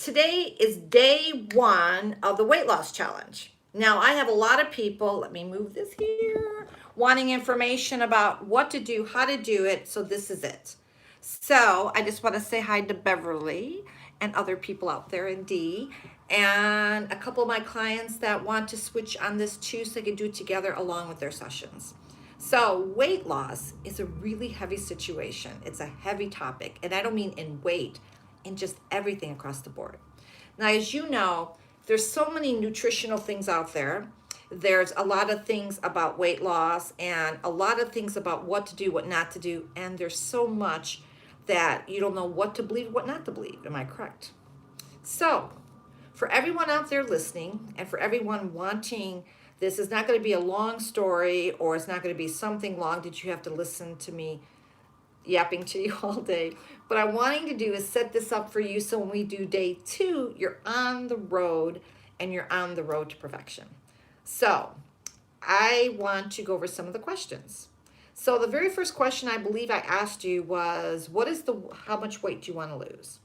today is day one of the weight loss challenge. Now, I have a lot of people, let me move this here, wanting information about what to do, how to do it. So, this is it. So, I just want to say hi to Beverly and other people out there in D, and a couple of my clients that want to switch on this too so they can do it together along with their sessions. So, weight loss is a really heavy situation. It's a heavy topic, and I don't mean in weight, in just everything across the board. Now, as you know, there's so many nutritional things out there. There's a lot of things about weight loss and a lot of things about what to do, what not to do, and there's so much that you don't know what to believe, what not to believe. Am I correct? So, for everyone out there listening and for everyone wanting, this is not going to be a long story or it's not going to be something long that you have to listen to me yapping to you all day. What I'm wanting to do is set this up for you so when we do day two, you're on the road and you're on the road to perfection. So I want to go over some of the questions. So the very first question I believe I asked you was, how much weight do you want to lose?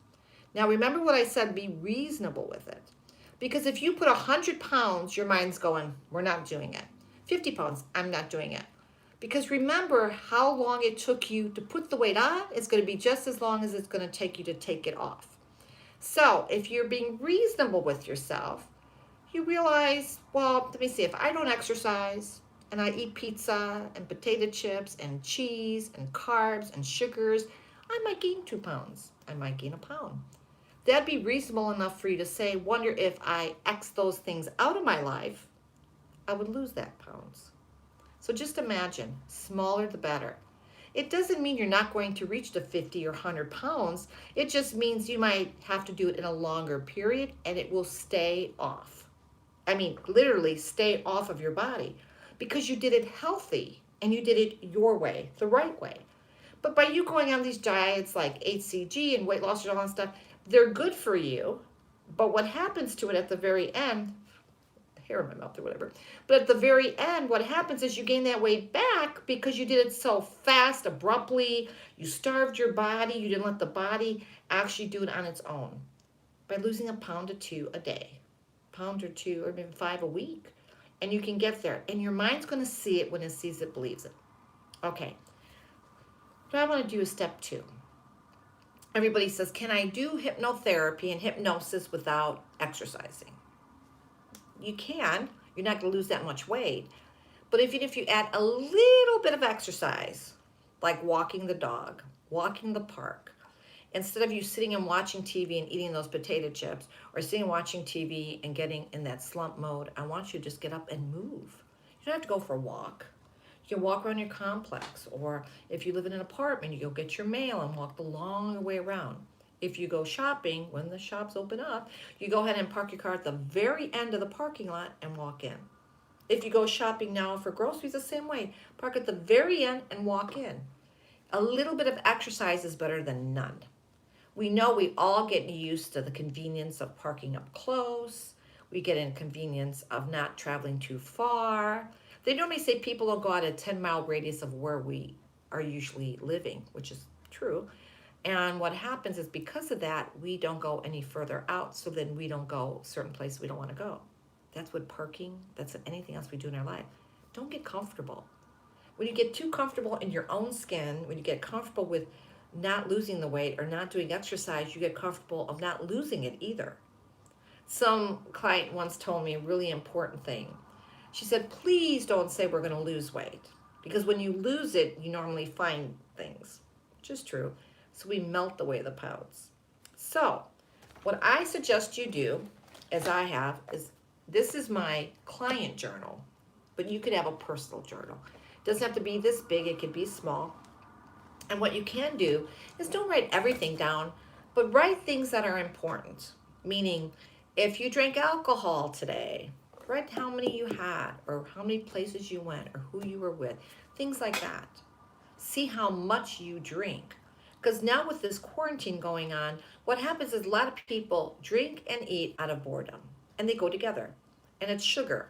Now remember what I said, be reasonable with it. Because if you put 100 pounds, your mind's going, we're not doing it. 50 pounds, I'm not doing it. Because remember how long it took you to put the weight on, it's going to be just as long as it's going to take you to take it off. So if you're being reasonable with yourself, you realize, well, let me see, if I don't exercise and I eat pizza and potato chips and cheese and carbs and sugars, I might gain 2 pounds. I might gain a pound. That'd be reasonable enough for you to say, wonder if I X those things out of my life, I would lose that pounds. So just imagine, smaller the better. It doesn't mean you're not going to reach the 50 or 100 pounds. It just means you might have to do it in a longer period and it will stay off. I mean, literally stay off of your body because you did it healthy and you did it your way, the right way. But by you going on these diets like HCG and weight loss and all that stuff, they're good for you. But what happens to it at the very end, hair in my mouth or whatever. But at the very end, what happens is you gain that weight back because you did it so fast, abruptly. You starved your body. You didn't let the body actually do it on its own by losing a pound or two a day, pound or two, or maybe 5 a week. And you can get there. And your mind's going to see it when it sees it, believes it. Okay. What I want to do is step 2. Everybody says, can I do hypnotherapy and hypnosis without exercising? You can. You're not going to lose that much weight. But even if you add a little bit of exercise, like walking the dog, walking the park, instead of you sitting and watching TV and eating those potato chips, or sitting and watching TV and getting in that slump mode, I want you to just get up and move. You don't have to go for a walk. You can walk around your complex, or if you live in an apartment, you go get your mail and walk the long way around. If you go shopping, when the shops open up, you go ahead and park your car at the very end of the parking lot and walk in. If you go shopping now for groceries, the same way. Park at the very end and walk in. A little bit of exercise is better than none. We know we all get used to the convenience of parking up close. We get inconvenience of not traveling too far. They normally say people don't go out a 10-mile radius of where we are usually living, which is true. And what happens is because of that, we don't go any further out, so then we don't go certain places we don't want to go. That's what parking, that's anything else we do in our life. Don't get comfortable. When you get too comfortable in your own skin, when you get comfortable with not losing the weight or not doing exercise, you get comfortable of not losing it either. Some client once told me a really important thing. She said, please don't say we're going to lose weight, because when you lose it, you normally find things, which is true. So we melt away the pounds. So what I suggest you do, as I have, is this is my client journal, but you could have a personal journal. It doesn't have to be this big. It could be small. And what you can do is don't write everything down, but write things that are important. Meaning, if you drank alcohol today, write how many you had, or how many places you went, or who you were with, things like that. See how much you drink. Because now with this quarantine going on, what happens is a lot of people drink and eat out of boredom, and they go together, and it's sugar.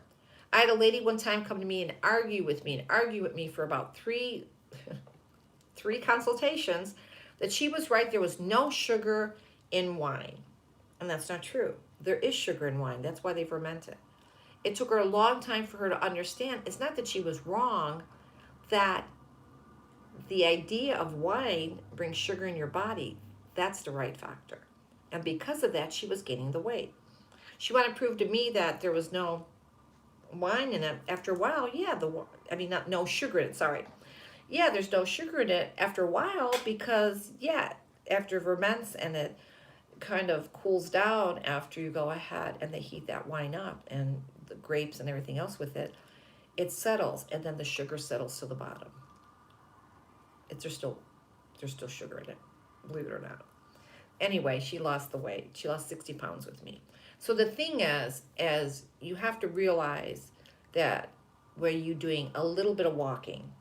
I had a lady one time come to me and argue with me for about three consultations that she was right, there was no sugar in wine. And that's not true. There is sugar in wine. That's why they ferment it. It took her a long time for her to understand. It's not that she was wrong, that the idea of wine brings sugar in your body. That's the right factor. And because of that, she was gaining the weight. She wanted to prove to me that there was no wine in it. After a while, yeah, not no sugar in it, sorry. Yeah, there's no sugar in it after a while because, yeah, after ferments and it kind of cools down after you go ahead and they heat that wine up and the grapes and everything else with it, it settles and then the sugar settles to the bottom. There's still sugar in it, believe it or not. Anyway, she lost the weight. She lost 60 pounds with me. So the thing is you have to realize that where you're doing a little bit of walking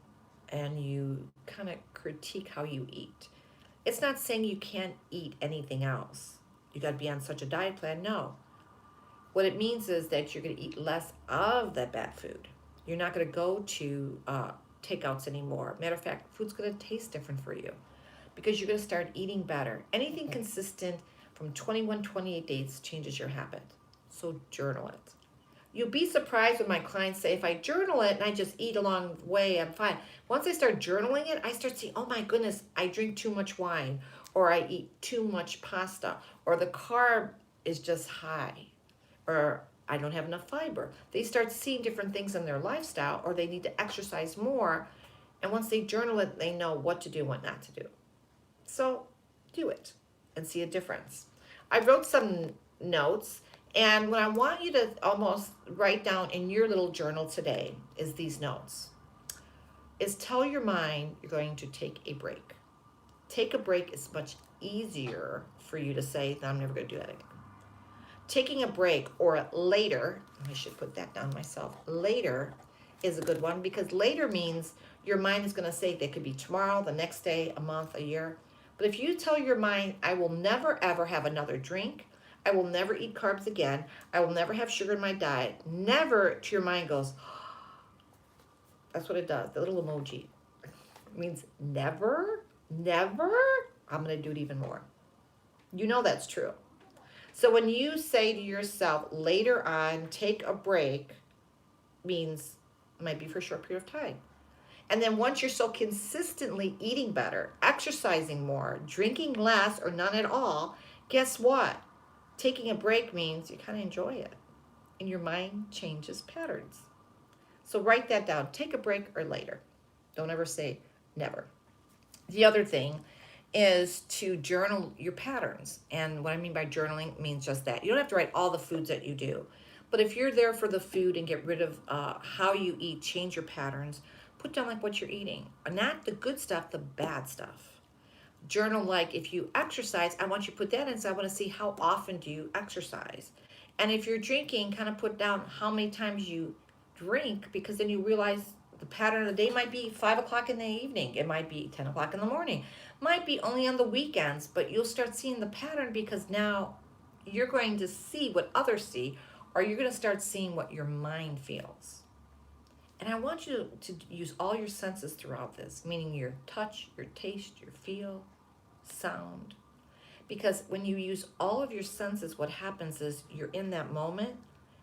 and you kind of critique how you eat. It's not saying you can't eat anything else. You got to be on such a diet plan. No. What it means is that you're going to eat less of that bad food. You're not going to go to takeouts anymore. Matter of fact, food's going to taste different for you because you're going to start eating better. Anything consistent from 21, 28 days changes your habit. So journal it. You'll be surprised when my clients say, if I journal it and I just eat along the way, I'm fine. Once I start journaling it, I start seeing, oh my goodness, I drink too much wine, or I eat too much pasta, or the carb is just high, or I don't have enough fiber. They start seeing different things in their lifestyle, or they need to exercise more. And once they journal it, they know what to do and what not to do. So do it and see a difference. I wrote some notes. And what I want you to almost write down in your little journal today is these notes. Is tell your mind you're going to take a break. Take a break is much easier for you to say, no, I'm never going to do that again. Taking a break or later, I should put that down myself, later is a good one because later means your mind is going to say that could be tomorrow, the next day, a month, a year. But if you tell your mind, I will never ever have another drink, I will never eat carbs again, I will never have sugar in my diet, never to your mind goes, that's what it does, the little emoji. It means never, never, I'm going to do it even more. You know that's true. So when you say to yourself, later on, take a break, means might be for a short period of time. And then once you're so consistently eating better, exercising more, drinking less or none at all, guess what? Taking a break means you kind of enjoy it. And your mind changes patterns. So write that down. Take a break or later. Don't ever say never. The other thing is to journal your patterns. And what I mean by journaling means just that. You don't have to write all the foods that you do. But if you're there for the food and get rid of how you eat, change your patterns, put down like what you're eating. Not the good stuff, the bad stuff. Journal like if you exercise, I want you to put that in, so I want to see how often do you exercise. And if you're drinking, kind of put down how many times you drink, because then you realize the pattern of the day might be 5 o'clock in the evening. It might be 10 o'clock in the morning. Might be only on the weekends, but you'll start seeing the pattern because now you're going to see what others see, or you're going to start seeing what your mind feels. And I want you to use all your senses throughout this, meaning your touch, your taste, your feel, sound. Because when you use all of your senses, what happens is you're in that moment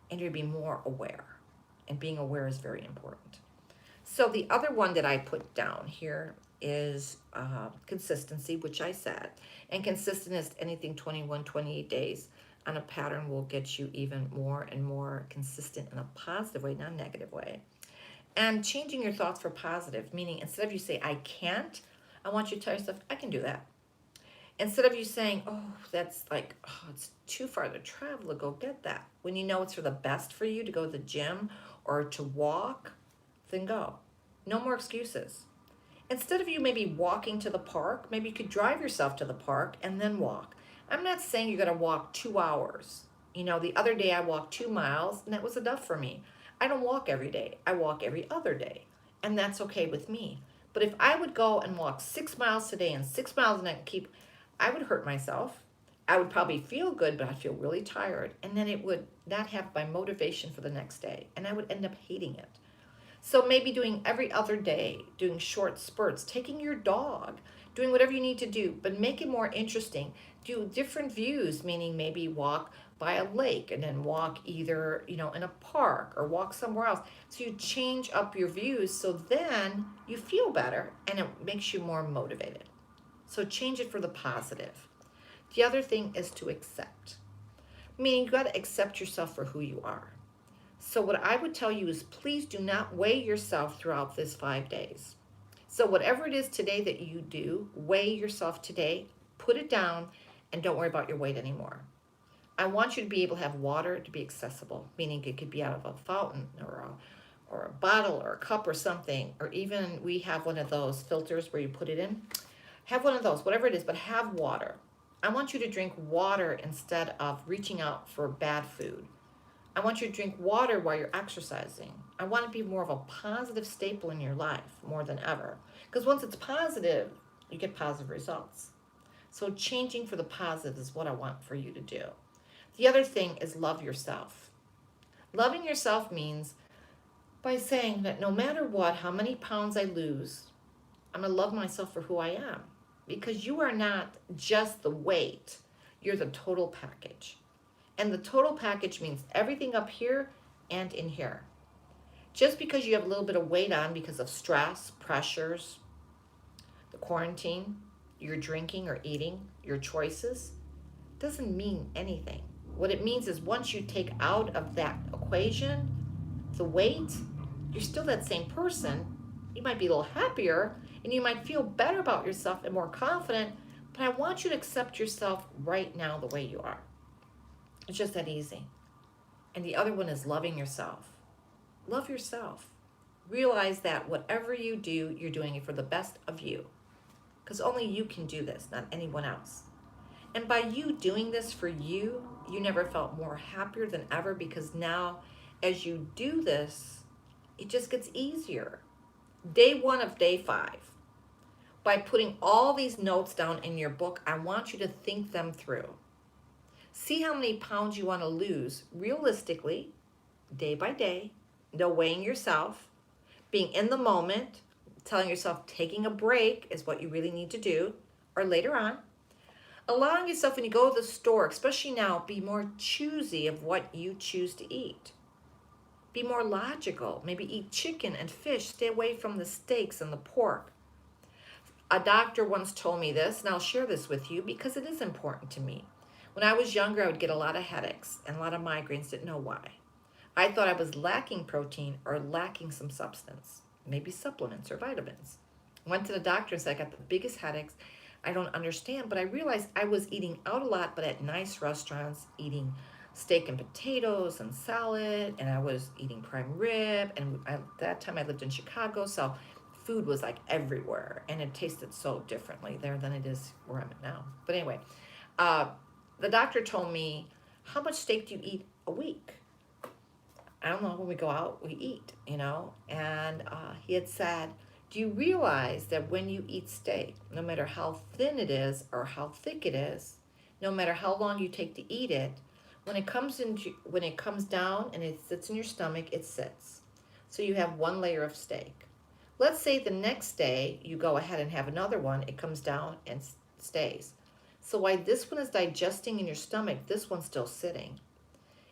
and you'll be more aware. And being aware is very important. So the other one that I put down here is consistency, which I said. And consistent is anything 21, 28 days on a pattern will get you even more and more consistent in a positive way, not a negative way. And changing your thoughts for positive, meaning instead of you say, I can't, I want you to tell yourself, I can do that. Instead of you saying, oh, that's like, oh, it's too far to travel to go get that. When you know it's for the best for you to go to the gym or to walk, then go. No more excuses. Instead of you maybe walking to the park, maybe you could drive yourself to the park and then walk. I'm not saying you're going to walk 2 hours. You know, the other day I walked 2 miles and that was enough for me. I don't walk every day. I walk every other day. And that's okay with me. But if I would go and walk 6 miles today and 6 miles and I would hurt myself. I would probably feel good, but I'd feel really tired. And then it would not have my motivation for the next day. And I would end up hating it. So maybe doing every other day, doing short spurts, taking your dog, doing whatever you need to do, but make it more interesting. do different views, meaning maybe walk by a lake and then walk either, in a park or walk somewhere else. So you change up your views so then you feel better and it makes you more motivated. So change it for the positive. The other thing is to accept, meaning you got to accept yourself for who you are. So what I would tell you is please do not weigh yourself throughout this 5 days. So whatever it is today that you do, weigh yourself today, put it down, and don't worry about your weight anymore. I want you to be able to have water to be accessible, meaning it could be out of a fountain or a bottle or a cup or something, or even we have one of those filters where you put it in. Have one of those, whatever it is, but have water. I want you to drink water instead of reaching out for bad food. I want you to drink water while you're exercising. I want to be more of a positive staple in your life more than ever. Because once it's positive, you get positive results. So changing for the positive is what I want for you to do. The other thing is love yourself. Loving yourself means by saying that no matter what, how many pounds I lose, I'm going to love myself for who I am. Because you are not just the weight, you're the total package. And the total package means everything up here and in here. Just because you have a little bit of weight on because of stress, pressures, the quarantine, your drinking or eating, your choices, doesn't mean anything. What it means is once you take out of that equation the weight, you're still that same person. You might be a little happier and you might feel better about yourself and more confident, but I want you to accept yourself right now the way you are. It's just that easy. And the other one is loving yourself. Love yourself. Realize that whatever you do, you're doing it for the best of you. Because only you can do this, not anyone else. And by you doing this for you, you never felt more happier than ever, because now as you do this, it just gets easier. Day 1 of day 5. By putting all these notes down in your book, I want you to think them through. See how many pounds you want to lose realistically, day by day, no weighing yourself, being in the moment, telling yourself taking a break is what you really need to do, or later on. Allowing yourself when you go to the store, especially now, be more choosy of what you choose to eat. Be more logical. Maybe eat chicken and fish. Stay away from the steaks and the pork. A doctor once told me this, and I'll share this with you because it is important to me. When I was younger, I would get a lot of headaches and a lot of migraines, didn't know why. I thought I was lacking protein or lacking some substance, maybe supplements or vitamins. Went to the doctor and said I got the biggest headaches. I don't understand, but I realized I was eating out a lot, but at nice restaurants, eating steak and potatoes and salad, and I was eating prime rib, and at that time I lived in Chicago, so food was like everywhere, and it tasted so differently there than it is where I'm at now. But anyway, the doctor told me, how much steak do you eat a week? I don't know, when we go out, we eat, and he had said, do you realize that when you eat steak, no matter how thin it is or how thick it is, no matter how long you take to eat it, when it comes down and it sits in your stomach, it sits. So you have one layer of steak. Let's say the next day you go ahead and have another one, it comes down and stays. So while this one is digesting in your stomach, this one's still sitting.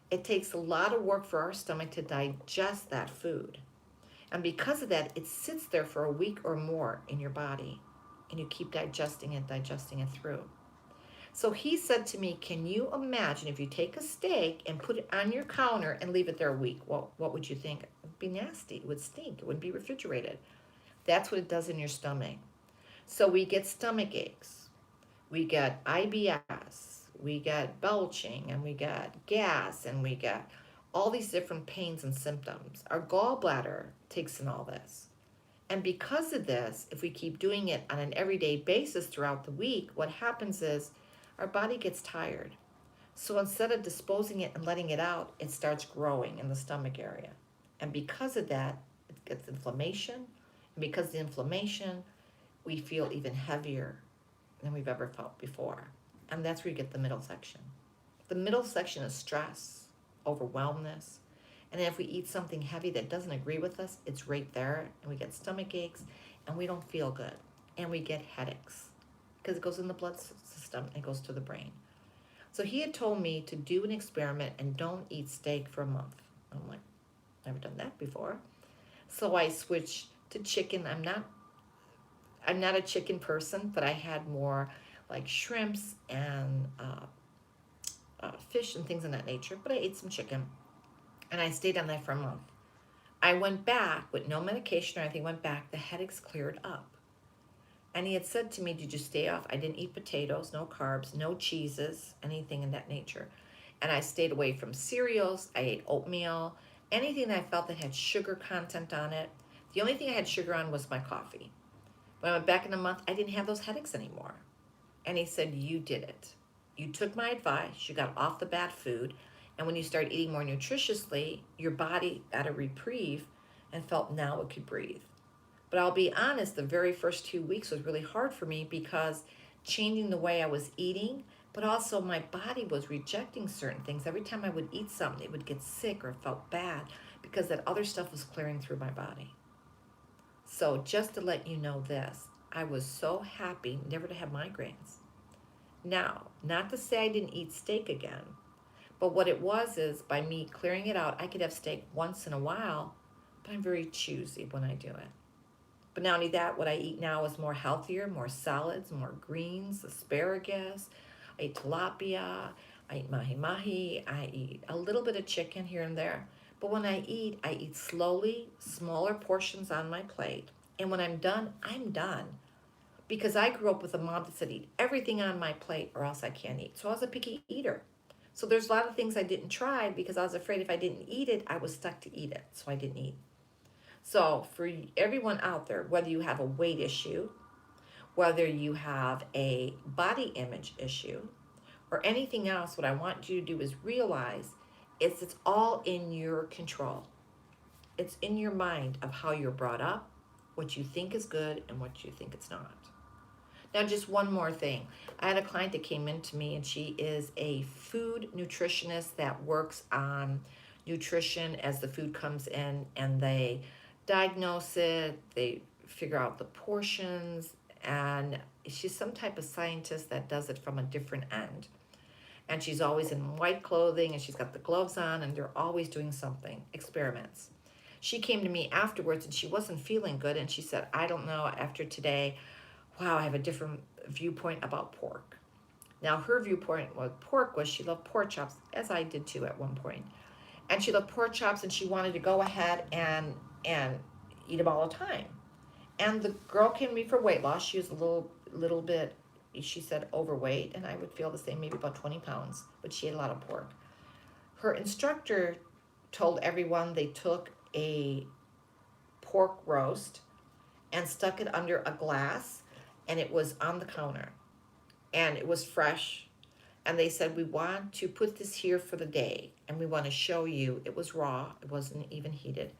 It takes a lot of work for our stomach to digest that food. And because of that, it sits there for a week or more in your body, and you keep digesting it through. So he said to me, can you imagine if you take a steak and put it on your counter and leave it there a week? Well, what would you think? It would be nasty. It would stink. It wouldn't be refrigerated. That's what it does in your stomach. So we get stomach aches. We get IBS. We get belching, and we get gas, and we get all these different pains and symptoms. Our gallbladder takes in all this. And because of this, if we keep doing it on an everyday basis throughout the week, what happens is our body gets tired. So instead of disposing it and letting it out, it starts growing in the stomach area. And because of that, it gets inflammation. And because of the inflammation, we feel even heavier than we've ever felt before. And that's where you get the middle section. The middle section is stress, overwhelmness. And if we eat something heavy that doesn't agree with us, it's right there. And we get stomach aches, and we don't feel good. And we get headaches. because it goes in the blood system and goes to the brain. So he had told me to do an experiment and don't eat steak for a month. I'm like, never done that before. So I switched to chicken. I'm not a chicken person, but I had more like shrimps and fish and things of that nature. But I ate some chicken, and I stayed on that for a month. I went back with no medication or anything. Went back. The headaches cleared up. And he had said to me, did you stay off? I didn't eat potatoes, no carbs, no cheeses, anything in that nature. And I stayed away from cereals. I ate oatmeal, anything that I felt that had sugar content on it. The only thing I had sugar on was my coffee. When I went back in a month, I didn't have those headaches anymore. And he said, you did it. You took my advice. You got off the bad food. And when you started eating more nutritiously, your body got a reprieve and felt now it could breathe. But I'll be honest, the very first 2 weeks was really hard for me because changing the way I was eating, but also my body was rejecting certain things. Every time I would eat something, it would get sick or felt bad because that other stuff was clearing through my body. So just to let you know this, I was so happy never to have migraines. Now, not to say I didn't eat steak again, but what it was is by me clearing it out, I could have steak once in a while, but I'm very choosy when I do it. But not only that, what I eat now is more healthier, more salads, more greens, asparagus. I eat tilapia, I eat mahi-mahi, I eat a little bit of chicken here and there. But when I eat slowly, smaller portions on my plate. And when I'm done, I'm done. Because I grew up with a mom that said, eat everything on my plate or else I can't eat. So I was a picky eater. So there's a lot of things I didn't try because I was afraid if I didn't eat it, I was stuck to eat it. So I didn't eat. So for everyone out there, whether you have a weight issue, whether you have a body image issue, or anything else, what I want you to do is realize it's all in your control. It's in your mind of how you're brought up, what you think is good, and what you think it's not. Now, just one more thing. I had a client that came in to me, and she is a food nutritionist that works on nutrition as the food comes in, and they diagnose it, they figure out the portions, and she's some type of scientist that does it from a different end. And she's always in white clothing, and she's got the gloves on, and they're always doing something, experiments. She came to me afterwards, and she wasn't feeling good, and she said, I don't know, after today, wow, I have a different viewpoint about pork. Now, her viewpoint with pork was she loved pork chops, as I did too at one point. And she loved pork chops, and she wanted to go ahead and eat them all the time. And the girl came to me for weight loss. She was a little bit, she said, overweight, and I would feel the same, maybe about 20 pounds, but she ate a lot of pork. Her instructor told everyone they took a pork roast and stuck it under a glass, and it was on the counter, and it was fresh. And they said, we want to put this here for the day, and we want to show you, it was raw, it wasn't even heated.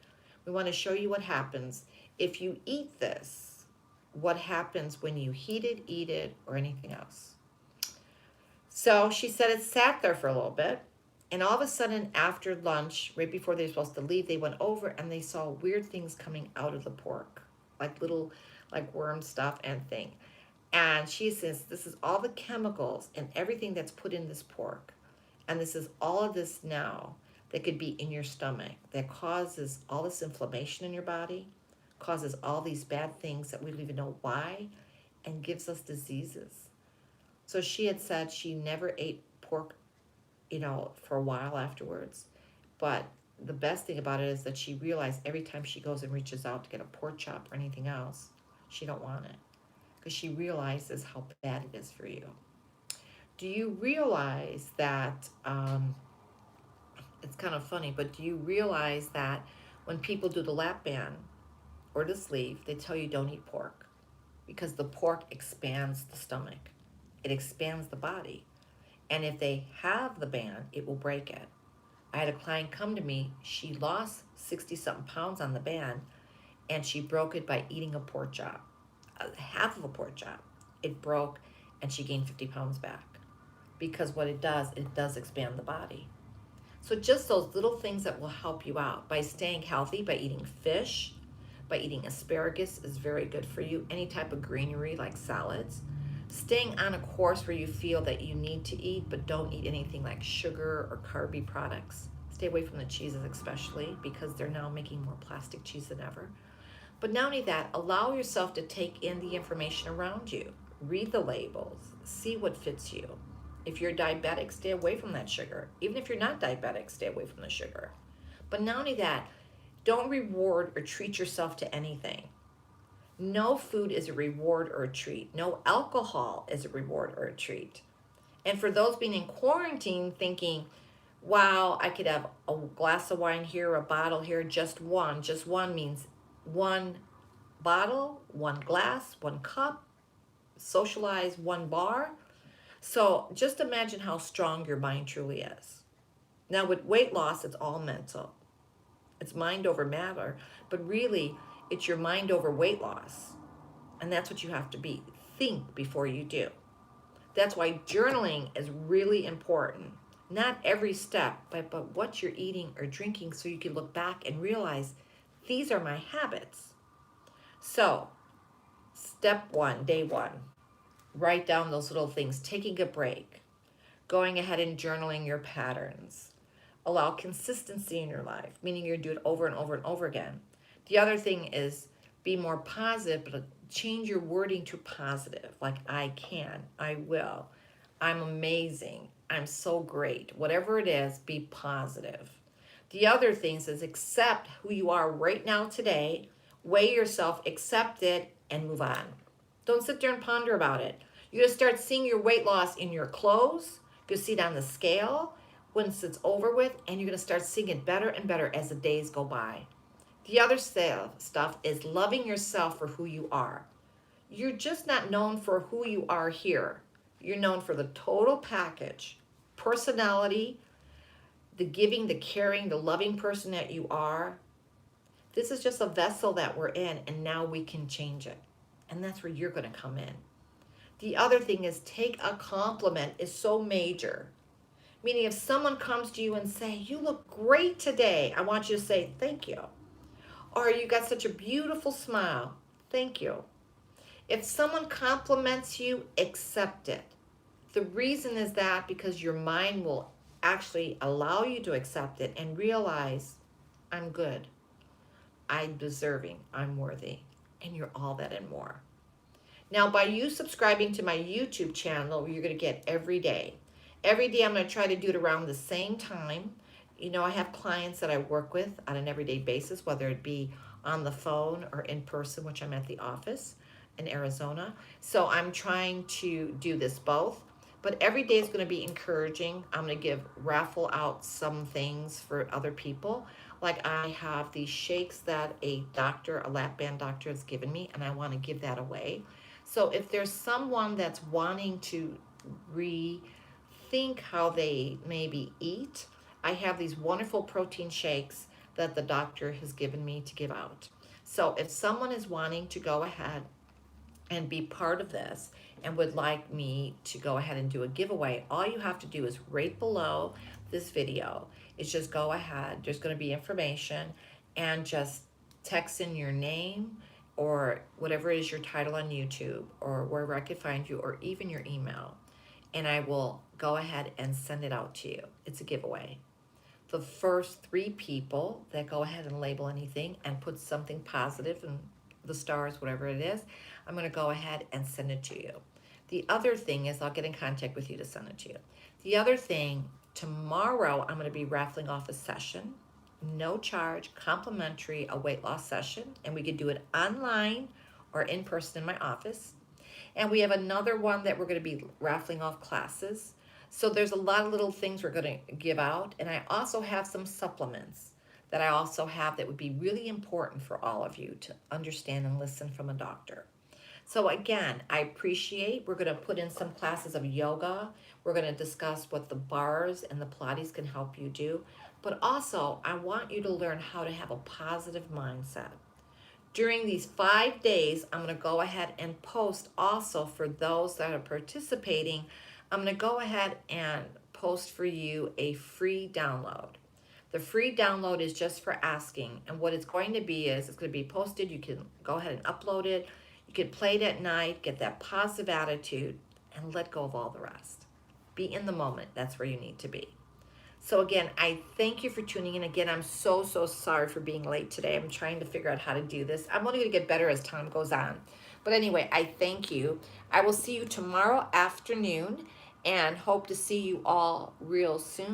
We want to show you what happens if you eat this, what happens when you heat it, eat it, or anything else. So she said it sat there for a little bit, and all of a sudden after lunch, right before they were supposed to leave, they went over and they saw weird things coming out of the pork, like little, like worm stuff and thing. And she says, this is all the chemicals and everything that's put in this pork. And this is all of this now that could be in your stomach that causes all this inflammation in your body, causes all these bad things that we don't even know why, and gives us diseases. So she had said she never ate pork, for a while afterwards. But the best thing about it is that she realized every time she goes and reaches out to get a pork chop or anything else, she don't want it. Because she realizes how bad it is for you. Do you realize that, it's kind of funny, but do you realize that when people do the lap band or the sleeve, they tell you don't eat pork because the pork expands the stomach. It expands the body. And if they have the band, it will break it. I had a client come to me, she lost 60-something pounds on the band, and she broke it by eating a pork chop. Half of a pork chop. It broke, and she gained 50 pounds back. Because what it does expand the body. So just those little things that will help you out. By staying healthy, by eating fish, by eating asparagus is very good for you. Any type of greenery like salads. Staying on a course where you feel that you need to eat, but don't eat anything like sugar or carby products. Stay away from the cheeses, especially because they're now making more plastic cheese than ever. But not only that, allow yourself to take in the information around you. Read the labels, see what fits you. If you're diabetic, stay away from that sugar. Even if you're not diabetic, stay away from the sugar. But not only that, don't reward or treat yourself to anything. No food is a reward or a treat. No alcohol is a reward or a treat. And for those being in quarantine thinking, wow, I could have a glass of wine here, a bottle here, just one. Just one means one bottle, one glass, one cup, socialize one bar. So just imagine how strong your mind truly is. Now with weight loss, it's all mental. It's mind over matter, but really it's your mind over weight loss. And that's what you have to be. Think before you do. That's why journaling is really important. Not every step, but what you're eating or drinking so you can look back and realize these are my habits. So, step one, day one, write down those little things, taking a break, going ahead and journaling your patterns. Allow consistency in your life, meaning you do it over and over and over again. The other thing is be more positive, but change your wording to positive, like I can, I will, I'm amazing, I'm so great. Whatever it is, be positive. The other things is accept who you are right now today, weigh yourself, accept it, and move on. Don't sit there and ponder about it. You're going to start seeing your weight loss in your clothes. You'll see it on the scale once it's over with, and you're going to start seeing it better and better as the days go by. The other stuff is loving yourself for who you are. You're just not known for who you are here. You're known for the total package, personality, the giving, the caring, the loving person that you are. This is just a vessel that we're in, and now we can change it. And that's where you're going to come in. The other thing is take a compliment is so major. Meaning if someone comes to you and say, you look great today, I want you to say, thank you. Or you got such a beautiful smile, thank you. If someone compliments you, accept it. The reason is that because your mind will actually allow you to accept it and realize, I'm good, I'm deserving, I'm worthy, and you're all that and more. Now, by you subscribing to my YouTube channel, you're going to get every day. Every day I'm going to try to do it around the same time. You know, I have clients that I work with on an everyday basis, whether it be on the phone or in person, which I'm at the office in Arizona. So I'm trying to do this both. But every day is going to be encouraging. I'm going to raffle out some things for other people. Like I have these shakes that a lap band doctor has given me, and I want to give that away. So if there's someone that's wanting to rethink how they maybe eat, I have these wonderful protein shakes that the doctor has given me to give out. So if someone is wanting to go ahead and be part of this and would like me to go ahead and do a giveaway, all you have to do is right below this video. It's just go ahead, there's going to be information, and just text in your name or whatever is your title on YouTube or wherever I could find you, or even your email, and I will go ahead and send it out to you. It's a giveaway. The first 3 people that go ahead and label anything and put something positive and the stars, whatever it is, I'm going to go ahead and send it to you. The other thing is I'll get in contact with you to send it to you. The other thing, tomorrow I'm going to be raffling off a session, no charge, complimentary, a weight loss session, and we could do it online or in person in my office. And we have another one that we're going to be raffling off classes. So there's a lot of little things we're going to give out. And I also have some supplements that I also have that would be really important for all of you to understand and listen from a doctor. So again, I appreciate, we're going to put in some classes of yoga. We're going to discuss what the bars and the Pilates can help you do. But also, I want you to learn how to have a positive mindset. During these 5 days, I'm going to go ahead and post also for those that are participating. I'm going to go ahead and post for you a free download. The free download is just for asking, and what it's going to be is it's going to be posted. You can go ahead and upload it. You get played at night, get that positive attitude, and let go of all the rest. Be in the moment. That's where you need to be. So again, I thank you for tuning in. Again, I'm so sorry for being late today. I'm trying to figure out how to do this. I'm only going to get better as time goes on. But anyway, I thank you. I will see you tomorrow afternoon and hope to see you all real soon.